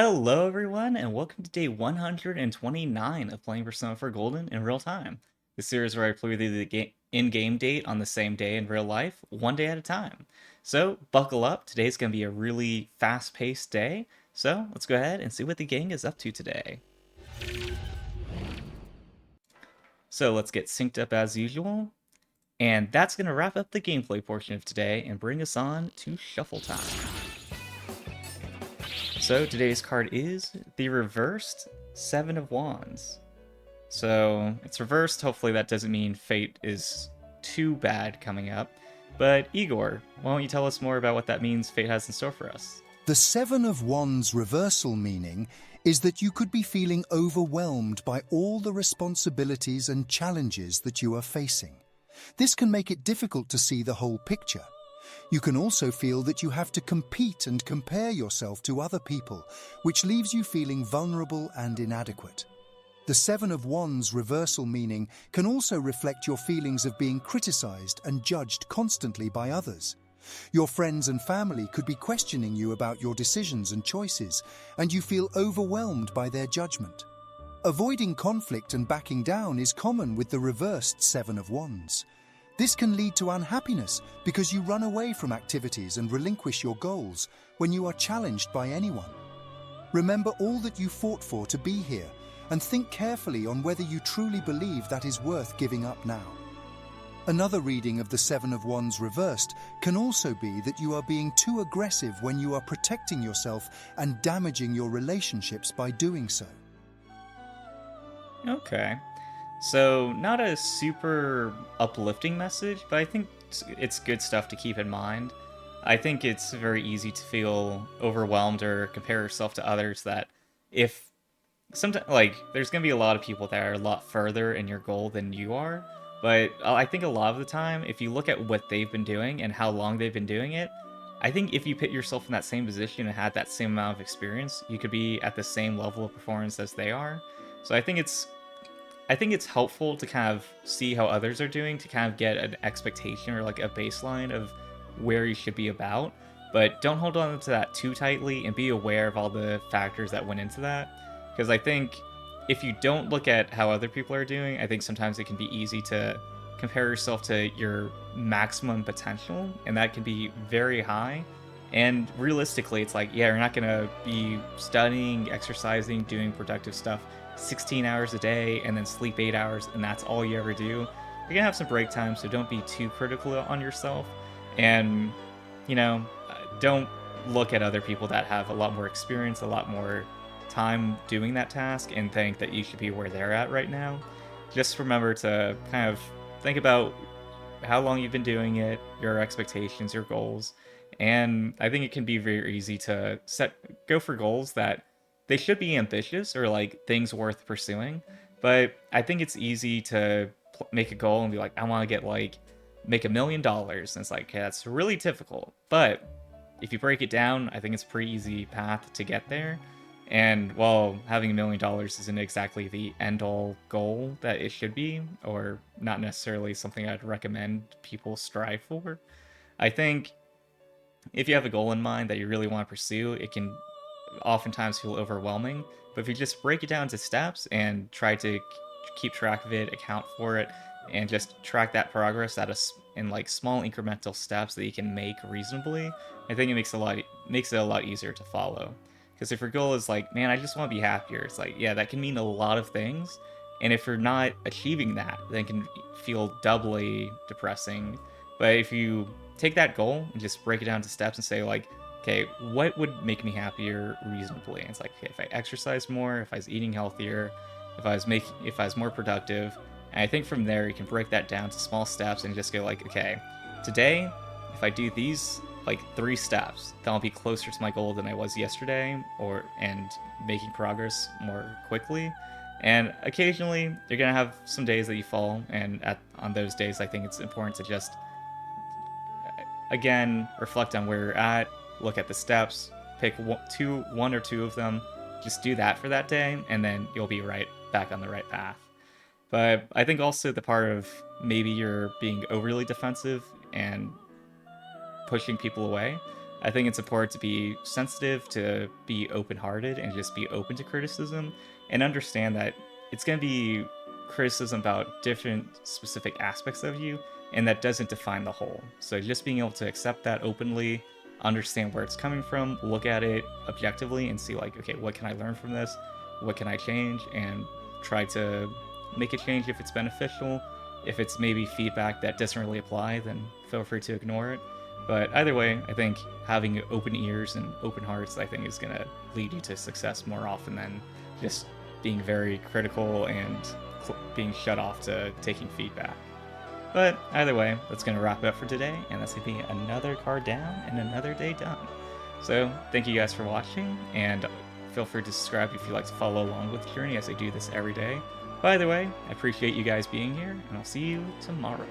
Hello, everyone, and welcome to day 129 of playing Persona 4 Golden in real time. The series where I play the in-game date on the same day in real life, one day at a time. So, buckle up. Today's going to be a really fast-paced day. So, let's go ahead and see what the gang is up to today. So, let's get synced up as usual. And that's going to wrap up the gameplay portion of today and bring us on to shuffle time. So today's card is the reversed Seven of Wands. So it's reversed. Hopefully that doesn't mean fate is too bad coming up. But Igor, why don't you tell us more about what that means fate has in store for us? The Seven of Wands reversal meaning is that you could be feeling overwhelmed by all the responsibilities and challenges that you are facing. This can make it difficult to see the whole picture. You can also feel that you have to compete and compare yourself to other people, which leaves you feeling vulnerable and inadequate. The Seven of Wands reversal meaning can also reflect your feelings of being criticized and judged constantly by others. Your friends and family could be questioning you about your decisions and choices, and you feel overwhelmed by their judgment. Avoiding conflict and backing down is common with the reversed Seven of Wands. This can lead to unhappiness because you run away from activities and relinquish your goals when you are challenged by anyone. Remember all that you fought for to be here and think carefully on whether you truly believe that is worth giving up now. Another reading of the Seven of Wands reversed can also be that you are being too aggressive when you are protecting yourself and damaging your relationships by doing so. Okay. So, not a super uplifting message, but I think it's good stuff to keep in mind. I think it's very easy to feel overwhelmed or compare yourself to others that if sometimes, like, there's going to be a lot of people that are a lot further in your goal than you are, but I think a lot of the time, if you look at what they've been doing and how long they've been doing it, I think if you put yourself in that same position and had that same amount of experience, you could be at the same level of performance as they are. So I think it's helpful to kind of see how others are doing to kind of get an expectation or like a baseline of where you should be about. But don't hold on to that too tightly and be aware of all the factors that went into that. Because I think if you don't look at how other people are doing, I think sometimes it can be easy to compare yourself to your maximum potential, and that can be very high. And realistically, it's like, yeah, you're not gonna be studying, exercising, doing productive stuff 16 hours a day and then sleep 8 hours, and that's all you ever do. You're gonna have some break time, so don't be too critical on yourself. And, don't look at other people that have a lot more experience, a lot more time doing that task, and think that you should be where they're at right now. Just remember to kind of think about how long you've been doing it, your expectations, your goals. And I think it can be very easy to go for goals that they should be ambitious or like things worth pursuing. But I think it's easy to make a goal and be like, I want to make $1 million. And it's like, okay, that's really difficult. But if you break it down, I think it's a pretty easy path to get there. And while having $1 million isn't exactly the end all goal that it should be, or not necessarily something I'd recommend people strive for, I think if you have a goal in mind that you really want to pursue, it can oftentimes feel overwhelming. But if you just break it down to steps and try to keep track of it, account for it, and just track that progress in like small incremental steps that you can make reasonably, I think it makes it a lot easier to follow. Because if your goal is like, man, I just want to be happier, it's like, yeah, that can mean a lot of things. And if you're not achieving that, then it can feel doubly depressing. But if you take that goal and just break it down to steps and say, like, okay, what would make me happier reasonably? And it's like, okay, if I exercise more, if I was eating healthier, if I was more productive. And I think from there you can break that down to small steps and just go like, okay, today, if I do these like 3 steps, then I'll be closer to my goal than I was yesterday, and making progress more quickly. And occasionally you're gonna have some days that you fall, and on those days I think it's important to just again reflect on where you're at, look at the steps, pick one or two of them, just do that for that day, and then you'll be right back on the right path. But I think also the part of maybe you're being overly defensive and pushing people away. I think it's important to be sensitive, to be open-hearted, and just be open to criticism, and understand that it's going to be criticism about different specific aspects of you, and that doesn't define the whole. So just being able to accept that openly, understand where it's coming from, look at it objectively, and see like, okay, what can I learn from this? What can I change? And try to make a change if it's beneficial. If it's maybe feedback that doesn't really apply, then feel free to ignore it. But either way, I think having open ears and open hearts, I think, is going to lead you to success more often than just being very critical and being shut off to taking feedback. But either way, that's going to wrap it up for today, and that's going to be another card down and another day done. So thank you guys for watching, and feel free to subscribe if you'd like to follow along with the journey as I do this every day. By the way, I appreciate you guys being here, and I'll see you tomorrow.